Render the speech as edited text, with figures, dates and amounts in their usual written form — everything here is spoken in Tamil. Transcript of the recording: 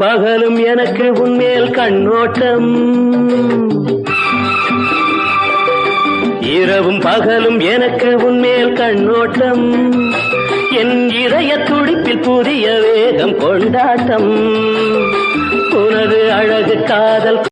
பகலும் எனக்கு உன்மேல் கண்ணோட்டம், இரவும் பகலும் எனக்கு உன்மேல் கண்ணோட்டம். என் இதய துடிப்பில் புதிய வேகம் கொண்டாட்டம். உனது அழகு காதல்